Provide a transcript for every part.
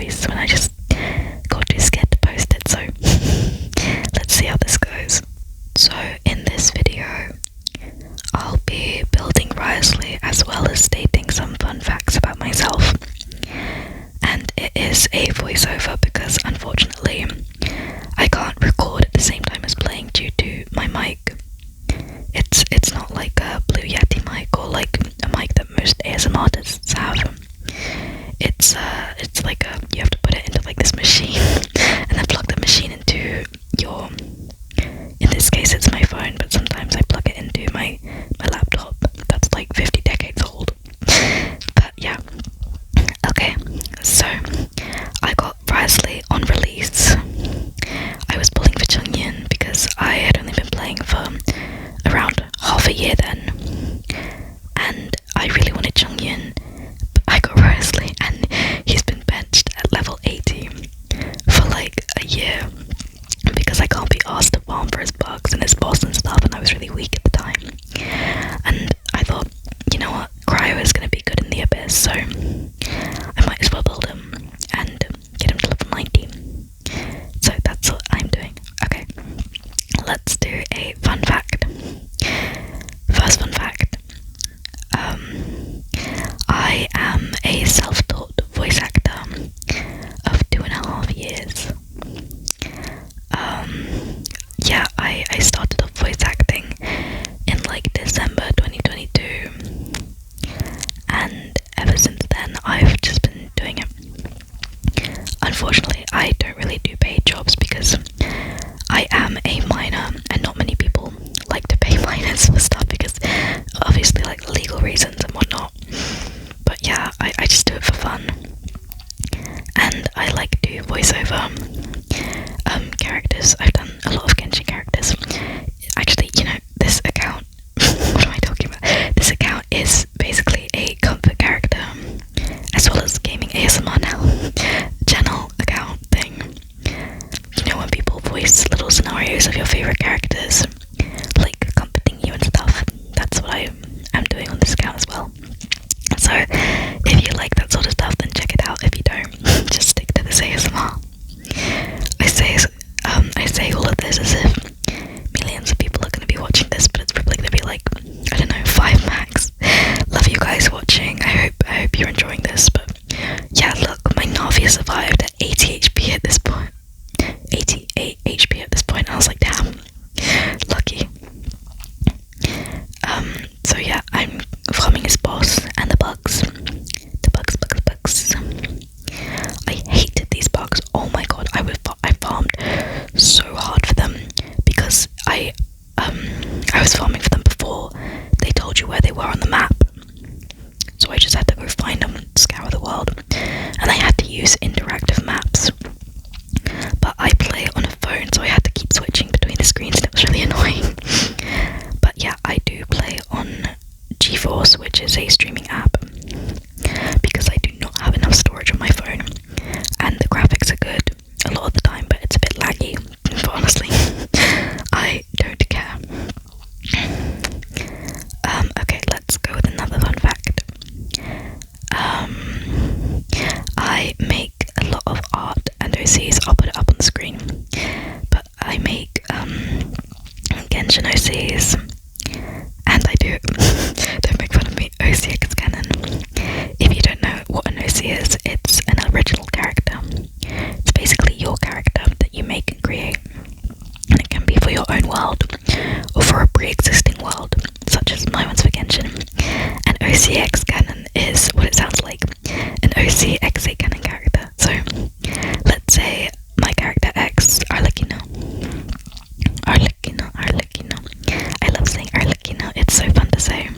voice when I just got too scared to post it, so let's see how this goes. So in this video, I'll be building Wriothesley as well as stating some fun facts about myself. And it is a voiceover because unfortunately I can't record at the same time as playing due to my mic. It's not like a Blue Yeti mic or like a mic that most ASMR artists have. It's like you have to put it into like this machine and then plug the machine into your, in this case it's my phone, but sometimes I plug it into my laptop that's like 50 decades old. But yeah, okay, so I got Wriothesley on release. I was pulling for Chungyin because I had only been playing for around half a year then, and I really wanted Chungyin, but I got Wriothesley and he's been benched at level 80 for like a year because I can't be asked to farm for his bugs and his boss and stuff, and I was really weak at the time. And I thought, you know what, Cryo is going to be good in the Abyss, so I might as well build him and get him to level 90. So that's what I'm doing. Okay, let's do a fun fact. First fun fact. I am a self-taught voice actor of 2.5 years. Yeah, I started off voice acting in like December 2022, and ever since then I've just been doing it. Unfortunately, I don't really do paid jobs because I am a minor and not many people like to pay minors for stuff because obviously like legal reasons and whatnot. But yeah, I just do it for fun, and I like to do voiceover characters. I've done a lot of Genshin characters. Actually, you know, this account, what am I talking about? This account is basically a comfort character as well as gaming ASMR now channel account thing. You know, when people voice little scenarios of your favorite characters, like comforting you and stuff, that's what I am doing on this account as well. So if you like that sort of stuff, then check it out. If you don't, just stick to this ASMR. I say all of this as if millions of people are going to be watching this, but it's probably going to be like, I don't know, 5 max. Love you guys watching. I hope you're enjoying this. But yeah, look, my Navi survived at 80 HP at this point. 88 HP at this point. I was like, damn, lucky. So yeah, I'm farming his boss and the bugs. The bugs. I hated these bugs. Oh my god, I farmed so hard for them because I was farming for them before they told you where they were on the map. So I just had to go find them, scour the world, and I had to use interactive maps. But I play on a phone, so I had to keep switching between the screens, and it was really annoying. But yeah, I do play on GeForce, which is a streaming app, because I do not have enough storage on my phone, and the graphics are good a lot of the time, but it's a bit laggy. But honestly, I don't care. Okay, let's go with another fun fact. I make a lot of art and OCs. I'll put it up on the screen. But I make Genshin OCs, and I do. Don't make fun of me. OCX canon. If you don't know what an OC is, it's an original character. It's basically your character that you make and create, and it can be for your own world or for a pre-existing world, such as my one's for Genshin. And OCX canon is what it sounds like, an OCX canon character. So let's say my character X, Arlecchino. I love saying Arlecchino, it's so fun to say.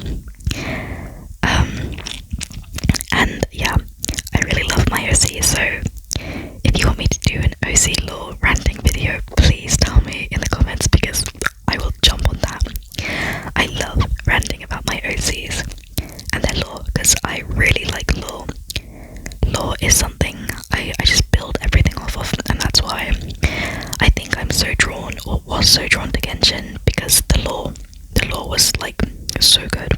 And yeah, I really love my OC, so if you want me to do an OC lore ranting video, please tell me in the comments because I will jump on that. I love ranting about my OCs and their lore because I really like lore. Lore is something I just build everything off of, and that's why I think I'm so drawn, or was so drawn to Genshin, because the lore was like so good.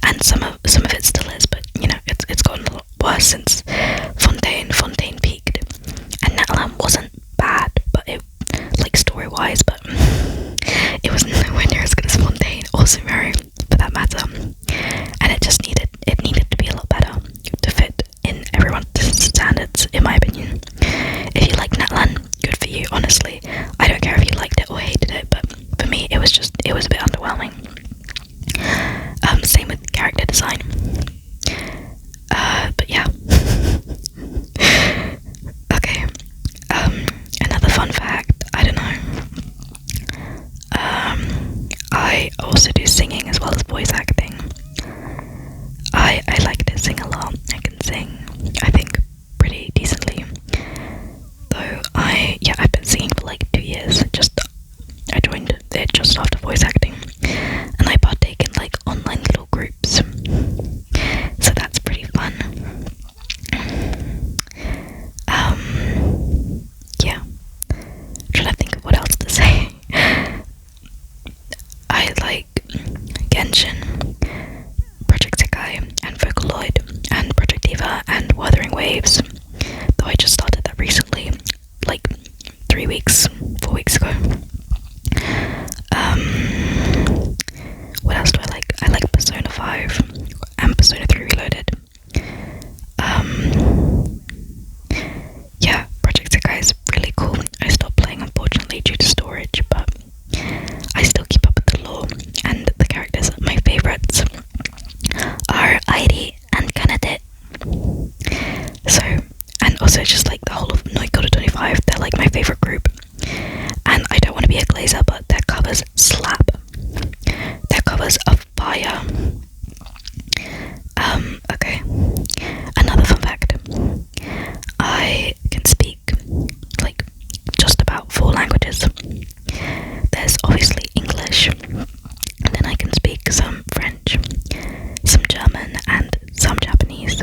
And some of it still is, but you know, it's gotten a lot worse since Fontaine also just like the whole of Noikoda 25. They're like my favorite group, and I don't want to be a glazer, but their covers slap. Their covers are fire. Okay, another fun fact, I can speak like just about 4 languages. There's obviously English, and then I can speak some French, some German, and some Japanese.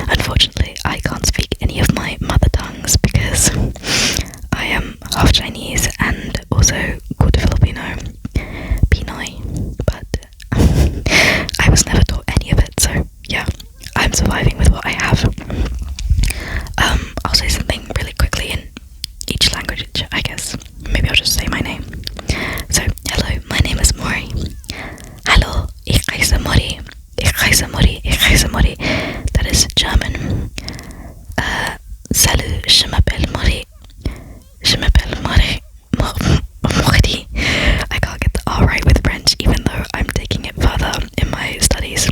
Unfortunately, I can't speak any of my mother tongues because I am half Chinese and also quarter Filipino, Pinoy, but I was never taught any of it, so yeah, I'm surviving with what I have. I'll say something really quickly in each language, I guess. Maybe I'll just say my name. So, hello, my name is Mori. Hallo, ich heiße Mori. Ich heiße Mori. Ich heiße Mori. That is German. Salut, je m'appelle Mori. Je m'appelle Mori. Mori. I can't get the R right with French, even though I'm taking it further in my studies.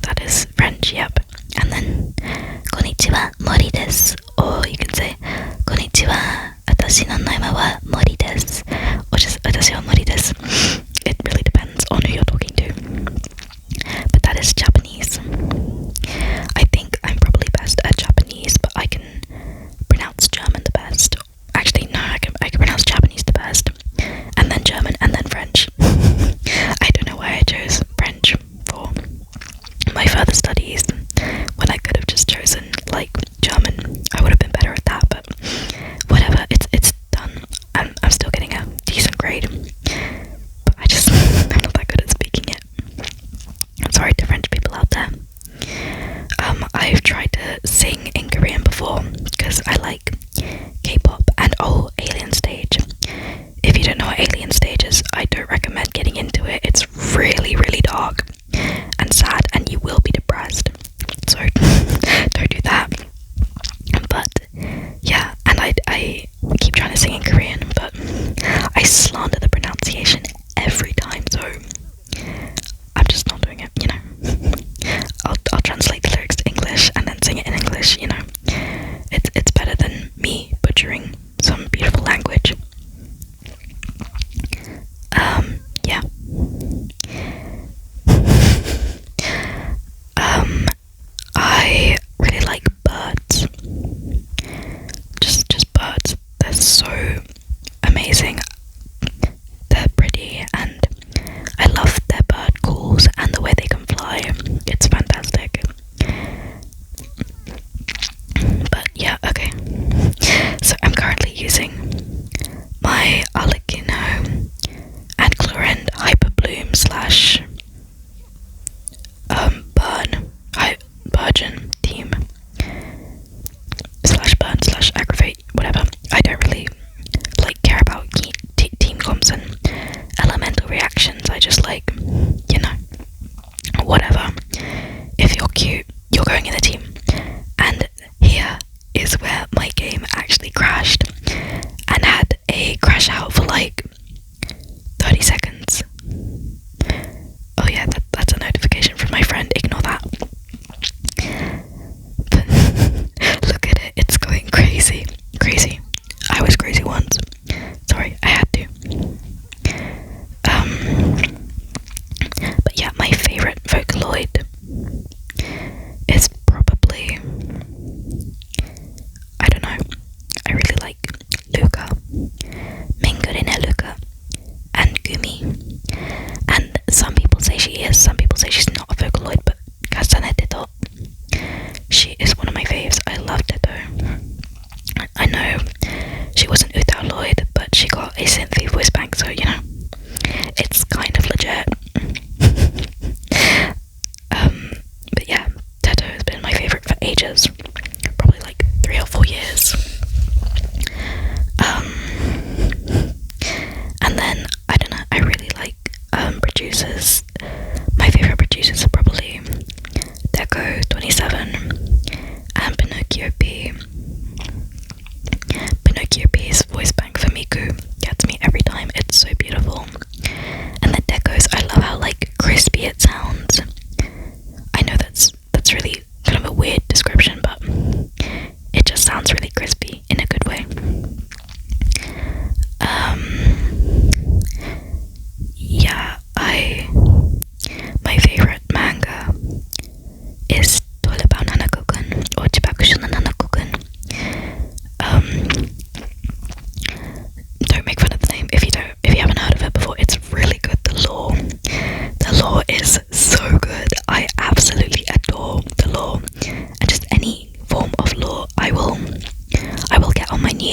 That is French, yep. And then, konnichiwa, Mori desu. Or you can say, konnichiwa, watashi no name wa Mori desu. Or just, watashi wa Mori desu. It really depends on who you're talking to. But that is Japanese. I think I'm probably best at Japanese, but I can pronounce German the best. Actually, no, I can pronounce Japanese the best. And then German, and then French. I don't know why I chose French for my further studies when I could have just chosen like German. I would have been better at that, but whatever, it's done. I'm still getting a decent grade, but I'm not that good at speaking it. I'm sorry to French people out there. I've tried to sing in Korean before because I like K-pop and Alien Stage. If you don't know what Alien Stage is, I don't recommend getting into it. It's really, really dark and sad, and you will be depressed. So don't do that. But yeah, and I keep trying to sing in Korean, but I slander the pronunciation every time, so I'm just not doing it, you know. I'll translate the lyrics to English and then sing it in English, you know. It's better than me butchering some beautiful language. Yeah. I really like birds. Just birds. They're so amazing. They're pretty, and I love their bird calls and the way they can fly. It's fantastic. But yeah, okay. So I'm currently using my Arlecchino and Chlorine Hyperbloom / Burgeon team /burn / aggravate, whatever. I don't really like care about team comps and elemental reactions. I just like, you know, whatever. If you're cute, you're going in the team. And here is where my game actually crashed and had a crash out for like 30 seconds. Oh yeah, that's a notification from my friend, ignore that. But look at it, it's going crazy. I was crazy once. Sorry, I had to. But yeah, my favorite Vocaloid is probably, I don't know, I really like Luca, Mingurine Luca, and Gumi. And some people say she is, some people say she's not a Vocaloid, but Kasane Teto, she is one of my faves. I love Teto. I know she wasn't Utaloid, but she got a synthwave voice bank, so you know, it's kind of legit. But yeah, Teto has been my favorite for ages, probably like 3 or 4 years. And then I don't know, I really like producers. My favorite producers are probably Deco 27 and Pinocchio P. Pinocchio P's voice bank for Miku gets me every time. It's so beautiful. And the Decos, I love how like crispy it sounds. I know that's really kind of a weird description,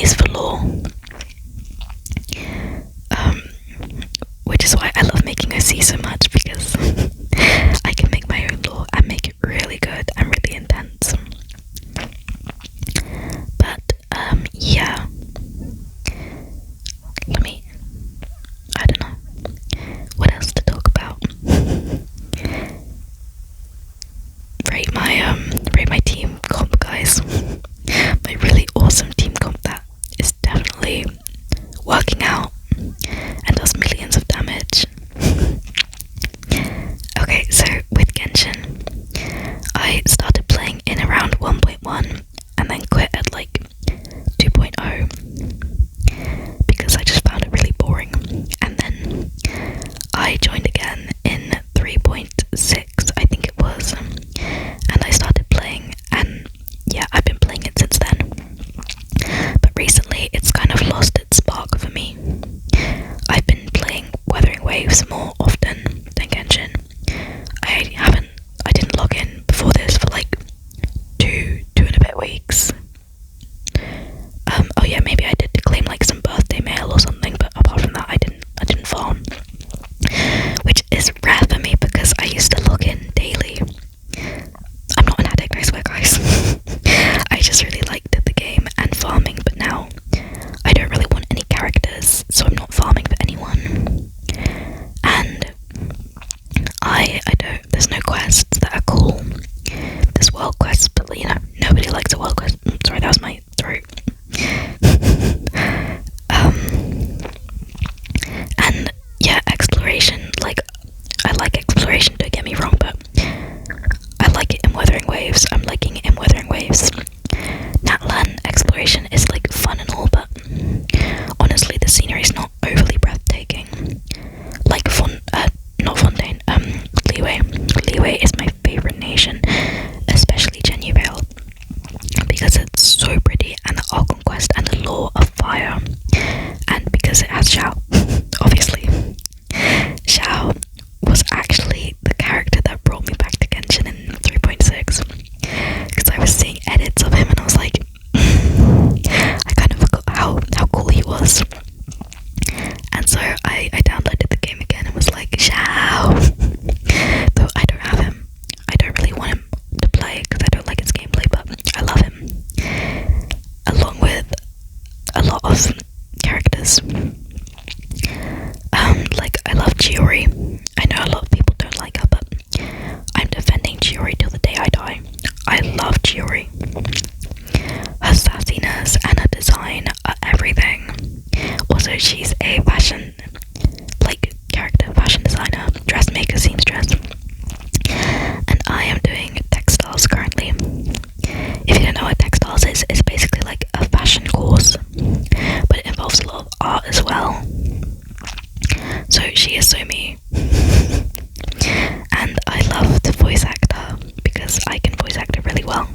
is for lore. Which is why I love making OC so much, because I can make my own lore and make it really good and really intense. But yeah, I don't know what else to talk about. Rate my team comp, guys. My really awesome team comp that is definitely working out and does millions of damage. Okay, so with Genshin, I started playing in around 1.1 and then quit at like 2.0 because I just found it really boring. And then I joined again in 3.6, I think it was, and I started playing, and yeah, I've been playing it since then. But recently it's kind of lost its spark for me. I've been playing Wuthering Waves more often than Genshin. I didn't log in before this for like two and a bit weeks. Oh yeah, maybe I did to claim like some birthday mail or something, but apart from that I didn't farm. Which is rare for me because I used to log in daily. I'm not an addict, I swear, guys. I just really liked the game and farming, but now I don't really want any characters, so I'm not farming for anyone. And I don't, there's no quests that are cool. There's world quests, but you know, nobody likes a world quest. Sorry, that was my throat. And yeah, exploration, like, I like exploration, don't get me wrong, but I like it in Wuthering Waves. I'm liking it in Wuthering Waves. Natlan exploration is like fun and all, but honestly the scenery is not overly breathtaking. Like not Fontaine, Liyue is my favourite nation, especially Genuine, because it's so pretty, and the art conquest and the lore of fire, and because it has Xiao, obviously. Xiao was actually the character that brought me back to Genshin in 3.6, because I was seeing edits of him and I was like, I kind of forgot how cool he was. And so I downloaded the game again and was like, Xiao! Though I don't have him. I don't really want him to play because I don't like his gameplay, but I love him. Along with a lot of characters. Like, I love Chiori. I know a lot of people don't like her, but I'm defending Chiori till the day I die. I love Chiori. Her sassiness and her design are everything. Also, she's a fashion designer, dressmaker, seamstress. And I am doing textiles currently. If you don't know what textiles is, it's basically like a fashion course, but it involves a lot of art as well. So she is so me. And I love to voice act her because I can voice act her really well.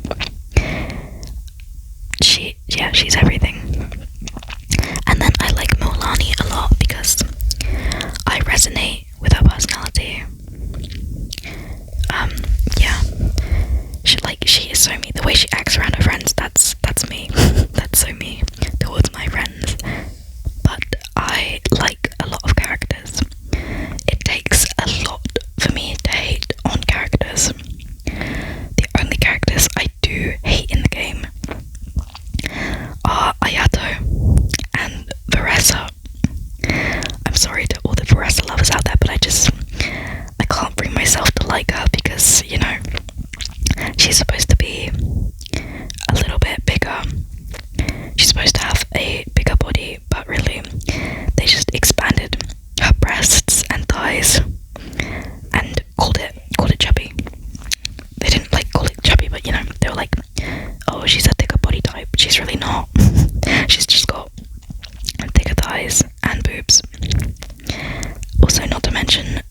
She's everything. And then I like Molani a lot because I resonate with her personality. Yeah. She is so me. The way she acts around her friends, that's me. That's so me towards my friends. But I like a lot of characters. It takes a lot for me to hate on characters. The only characters I do hate in the game are Ayato and Veressa. I'm sorry to all the Veressa lovers out there, but I can't bring myself to like her because, you know, she's supposed to be a little bit bigger. She's supposed to have a bigger body, but really they just expanded her breasts and thighs and called it chubby. They didn't like call it chubby, but you know, they were like, oh, she's a thicker body type. She's really not. She's just got thicker thighs and boobs. Also, not to mention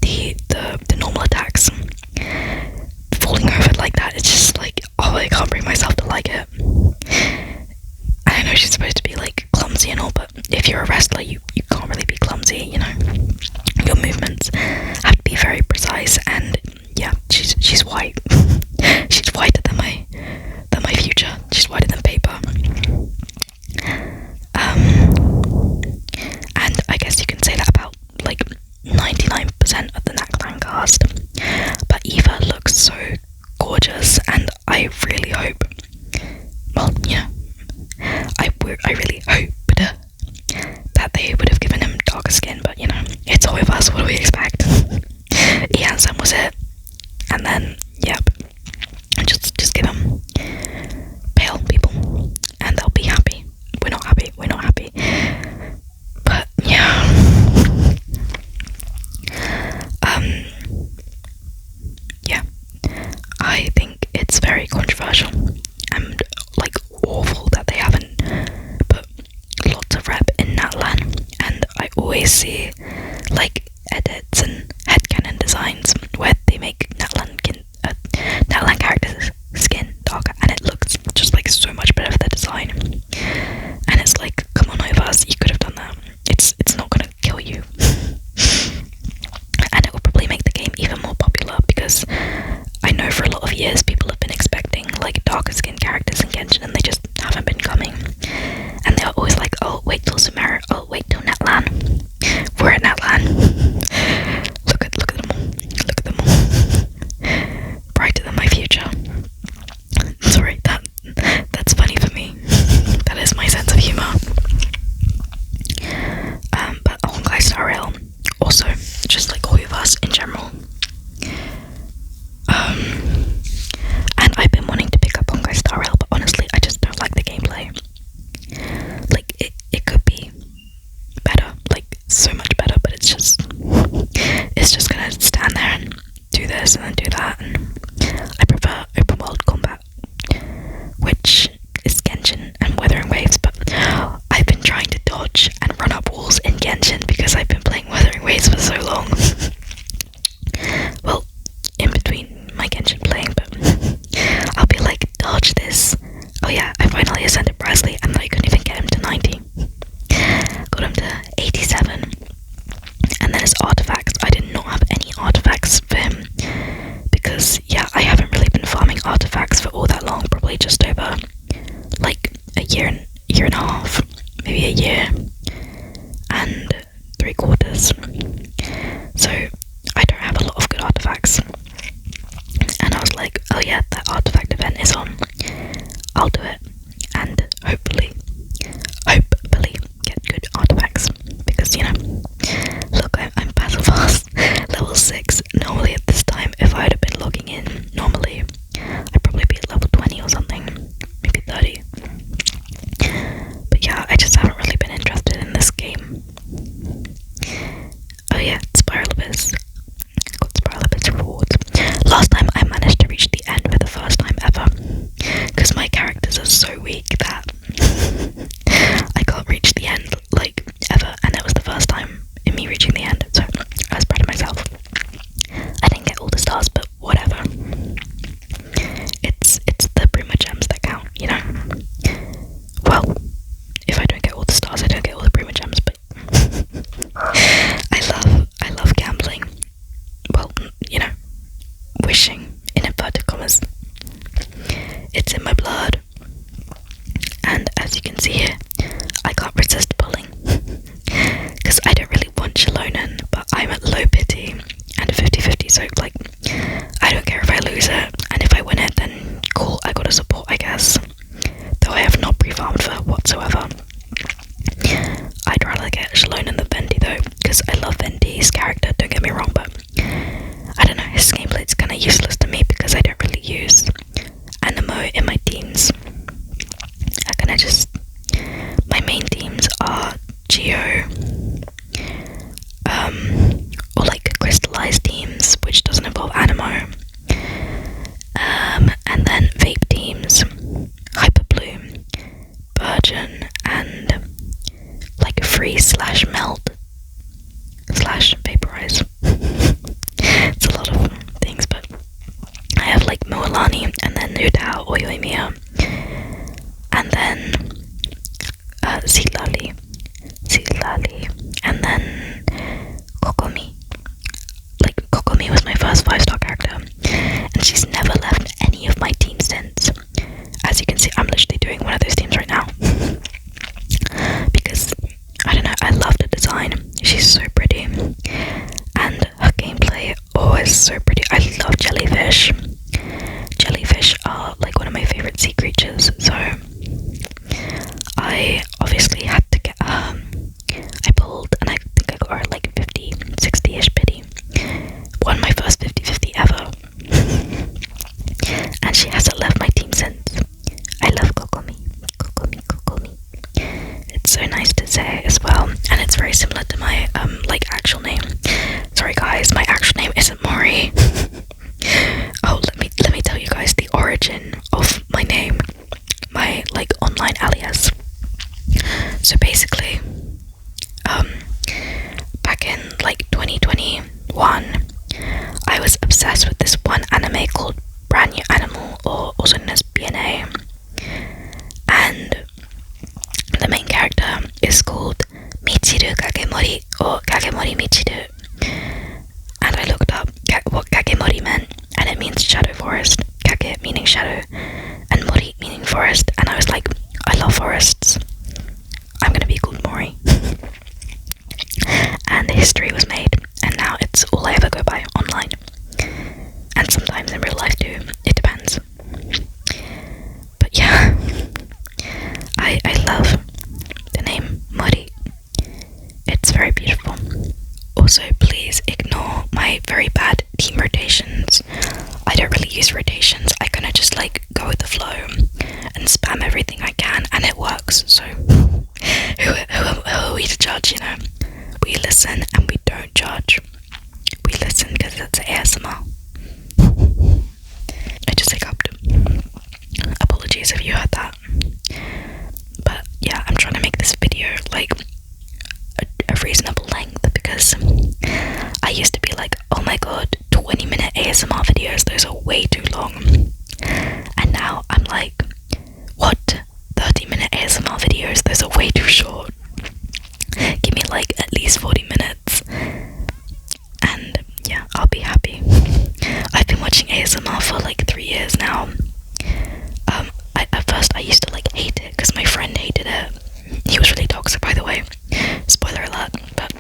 the normal attacks. Falling over like that, it's just like, oh, I can't bring myself to like it. I know she's supposed to be like clumsy and all, but if you're a wrestler, you can't really be clumsy, you know. Your movements have to be very precise, and yeah, she's white. She's whiter than my future. I really hoped that they would have given him darker skin, but you know, it's all of us, what do we expect? Iansam was it, and then, yep, just give them pale people, and they'll be happy. We're not happy, but yeah, yeah, I think it's very controversial, and like awful that they haven't put lots of rep in Natlan, and I always see like edits and headcanon designs where they make Natlan characters' skin darker, and it looks just like so much better for the design. And it's like, come on, Wriothesley, you could have done that. It's not gonna kill you, and it will probably make the game even more popular, because I know for a lot of years people have been expecting like darker skin characters in Genshin, and they just haven't been coming. And they're always like, oh, wait till Sumeru, oh, wait till Natlan. We're at Natlan. Look at them all. Brighter than my future. Sorry, that's funny for me. That is my sense of humor. But Honkai Star Rail, also, just like Wriothesley in general. And I've been wanting to pick up Honkai Star Rail, but honestly, I just don't like the gameplay. Like, it could be better, like, so much better, but it's just gonna stand there and do this and then do that, and I prefer open world combat, which is Genshin and Weathering Waves, but I've been trying to dodge and run up walls in Genshin because I've been playing Weathering Waves for so long. Well, in between my Genshin playing, but I'll be like, dodge this. Oh yeah, I finally ascended Wriothesley, and I couldn't even get him to 90. Got him to 87. And then his artifacts, I did not have any artifacts for him, because yeah, I haven't really been farming artifacts for all that long, probably just over like a year and a half, maybe a year and 3/4. So I don't have a lot of good artifacts, and I was like, oh yeah, that artifact event is on, I'll do it, and hopefully get good artifacts, because you know, look, I'm battle fast, level 6. Normally at this time, if I had been logging in normally, I'd probably be at level 20 or something, maybe 30. But yeah, I just haven't really been interested in this game. Oh yeah, Spiral Abyss. Got Spiral Abyss rewards. Last time I managed to reach the end for the first time ever, because my characters are so weak that I can't reach the end like ever, and that was the first time in me reaching the end, so I was proud of myself. I didn't get all the stars, but whatever. It's the Prima Gems that count, you know? Well, if I don't get all the stars, I don't get all the Prima Gems, but I love gambling. Well, you know, wishing, in inverted commas. It's in my blood. And as you can see here, I can't resist pulling. Because I don't really want Shalonen, but I'm at low pity and 50-50, so like, I don't care if I lose it, and if I win it, then cool, I got a support, I guess. Though I have not pre-farmed for whatsoever. I'd rather get Shalonen than Vendi though, because I love Vendi's character, don't get me wrong, but I don't know, his gameplay's kinda useless to me because I don't really use Animo in my teams. I kinda just, my main teams are Geo, or like crystallized teams, which doesn't involve Animo, and then vape teams, Hyperbloom, Virgin, and like freeze/melt/vaporize. It's a lot of things, but I have like Moalani, and then Nudao or Yoimiya, and then Silali, and then Kokomi. Like, Kokomi was my first 5-star character, and she's never left any of my teams since. As you can see, I'm literally doing one of those teams right now. Because, I don't know, I love the design. She's so pretty. And her gameplay, oh, is so pretty. I love jellyfish. Jellyfish are like one of my favorite sea creatures, so I like actual name. Sorry guys, my actual name isn't Mori. Oh, let me tell you guys the origin of my name, my like online alias. So basically, back in like 2021, I was obsessed with this one anime called Brand New Animal, or also known as BNA, and the main character is called Michiru Kagemori, or Kagemori Michiru, and I looked up what Kagemori meant, and it means shadow forest. Kage meaning shadow, and Mori meaning forest, and I was like, I love forests, I'm gonna be called Mori. And history was made, and now it's all I ever go by online, and sometimes in real life too, it depends. But yeah, I love the name Mori. It's very beautiful. Also, please ignore my very bad team rotations. I don't really use rotations. I kind of just like go with the flow and spam everything I can, and it works. So who are we to judge, you know? We listen and we don't judge. We listen because it's ASMR. I just hiccuped. Apologies if you heard that. But yeah, I'm trying to make this video like a reasonable length, because I used to be like, oh my god, 20-minute ASMR videos, those are way too long. And now I'm like, what? 30-minute ASMR videos, those are way too short. Give me like at least 40 minutes. And yeah, I'll be happy. I've been watching ASMR for like 3 years now. At first I used to like hate it because my friend hated it. He was really toxic, by the way. Spoiler alert. But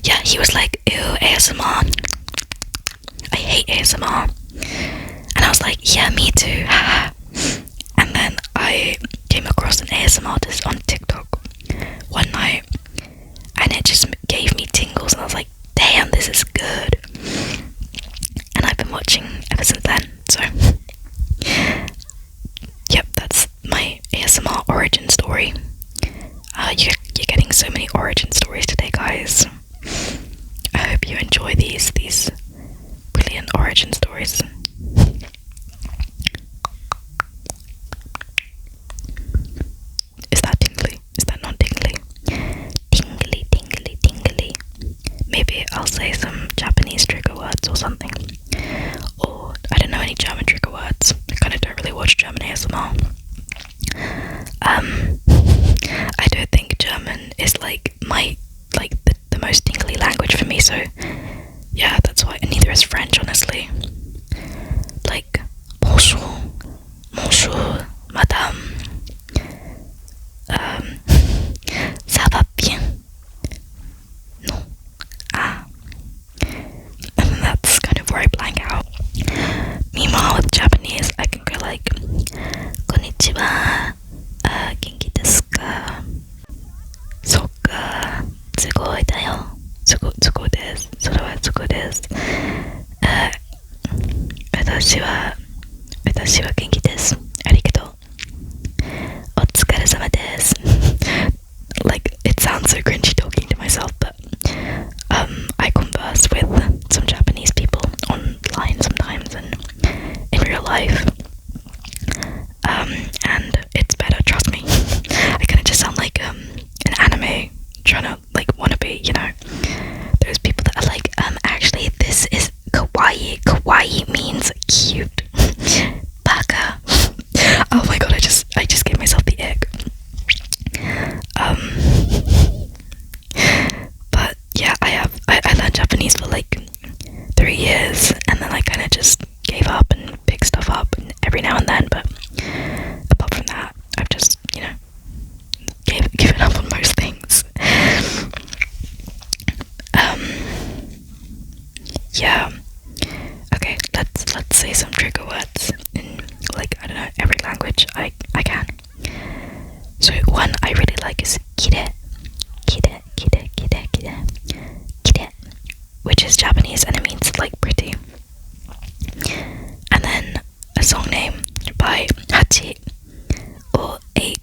yeah, he was like, ew, ASMR. I hate ASMR. And I was like, yeah, me too. And then I came across an ASMR artist on TikTok one night, and it just gave me tingles, and I was like, damn, this is good. And I've been watching ever since then. So yep, that's my ASMR origin story. You're getting so many origin stories today, guys. I hope you enjoy these brilliant origin stories. Is that tingly? Is that not tingly? Tingly, tingly, tingly. Maybe I'll say some Japanese trigger words or something. Or I don't know any German trigger words. I kind of don't really watch German ASMR. I don't think German is like the most tingly language for me, so yeah, that's why. And neither is French, honestly. Like bonjour, bonjour, madame. Ça va bien? No. Ah. And that's kind of where I blank out. Meanwhile, with Japanese, I can go like konnichiwa, genki desu ka? Sokka, sugoi da yo. Sugoi desu. それはすごいです。私は元気です。ありがとう。お疲れ様です。Like, it sounds so cringy talking to myself, but I converse with some Japanese people online sometimes and in real life. And it's better, trust me. I kind of just sound like an anime trying to like wannabe, you know, those people that are like, actually this is kawaii. Kawaii means cute. Baka. Oh my god, I just gave myself the ick. But yeah, I learned Japanese for like 3 years, and then I kind of just gave up and picked stuff up every now and then, but apart from that, I've just, you know, given up on most things. Yeah. Okay, let's say some trigger words in, like, I don't know, every language I can. So one I really like is kire, kire, kire, kire, kire, kire, which is Japanese and it means like pretty. And then a song name by Hachi or 8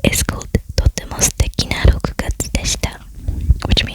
is called とても素敵な6月でした, which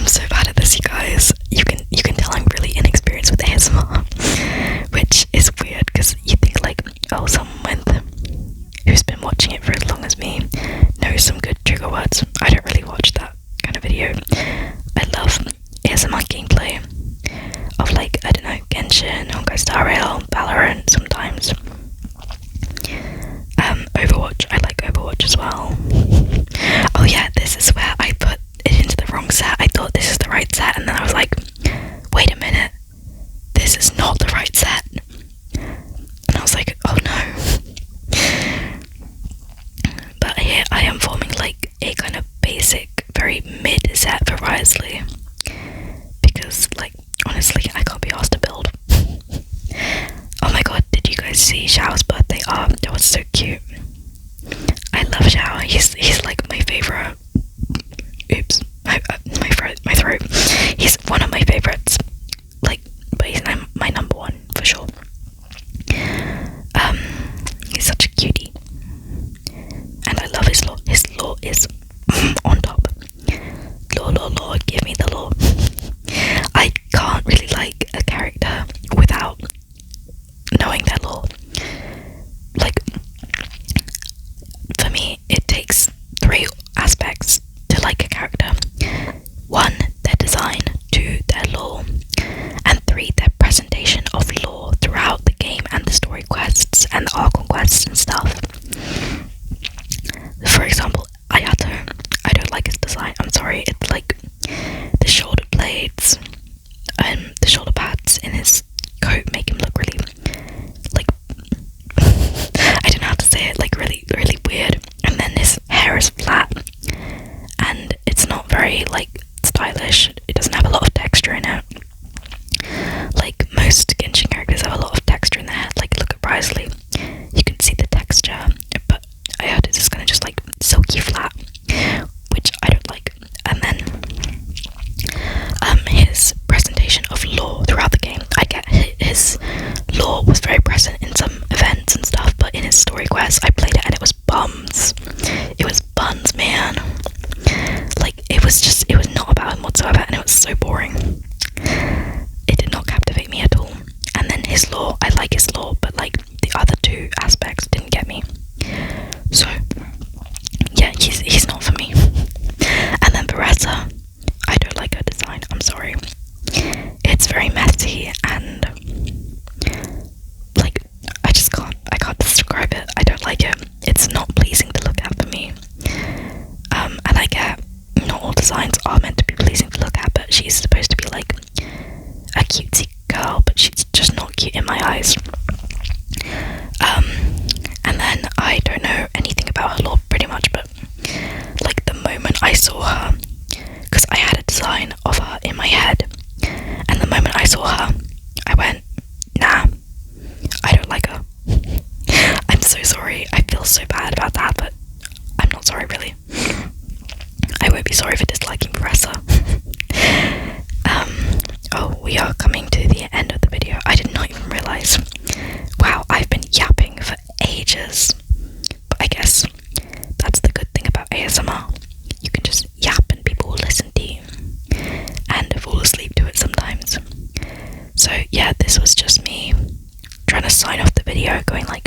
I'm so bad at this, you guys. You can tell I'm really inexperienced with ASMR, which is weird because you think like, oh, someone who's been watching it for as long as me knows some good trigger words. I don't really watch that kind of video. I love ASMR gameplay of like, I don't know, Genshin, Honkai Star Rail, Valorant sometimes. Overwatch, I like Overwatch as well. Oh yeah, this is where I put it into the wrong set. I thought this is the right set, and then I was like, wait a minute, this is not the right set. And I was like, oh no. But here I am forming like a kind of basic, very mid set for Wriothesley, because like, honestly, I can't be asked to build. Oh my god, did you guys see Xiao's birthday art? That was so cute. I love Xiao. He's like my favourite. Oops, my throat. He's one of my favourites. Like, but he's my number one for sure. He's such a cutie, and I love his lore. His lore is on top. Lore, give me the lore. I can't really like a character without knowing their lore. Like, for me, it takes 3 aspects to like a character. 1, their design. 2, their lore. And 3, their presentation of lore throughout the game and the story quests and the Archon quests and stuff. For example, Ayato. I don't like his design. I'm sorry. It's like the shoulder blades and the shoulder pads in his coat make him look really, like, I don't know how to say it, like really, really weird. And then his hair is flat and it's not very like stylish. It doesn't have a lot of texture in it. Like most Genshin characters have a lot of texture in their hair. Like look at Wriothesley, you can see the texture, but Ayato is kind of just like silky flat, which I don't like. And then his presentation of lore throughout the game. I get his lore was very present in some events and stuff, but in his story quests I played it and it was bums. It was buns, man. Like it was not about him whatsoever, and it was so boring. It did not captivate me at all. And then his lore, I like his lore, but like the other 2 aspects didn't get me. So yeah, he's not for me. And then Beretta, I don't like her design, I'm sorry. It's very messy and like I can't describe it. I don't like it. It's not pleasing to look at for me. And I get not all designs are meant to be pleasing to look at, but she's supposed to be like a cutesy girl, but she's just not cute in my eyes. And then I don't know anything about her lore pretty much, but like the moment I saw her, because I had a design of her in my head, and the moment I saw her, I went, nah, I don't like her. I'm so sorry, I feel so bad about that, but I'm not sorry really. I won't be sorry for disliking Professor. Oh, we are coming to the end of the video. I did not even realise. Wow, I've been yapping for ages. But I guess that's the good thing about ASMR. You can just yap and people will listen to you and fall asleep to it sometimes. So yeah, this was just me trying to sign off the video going like,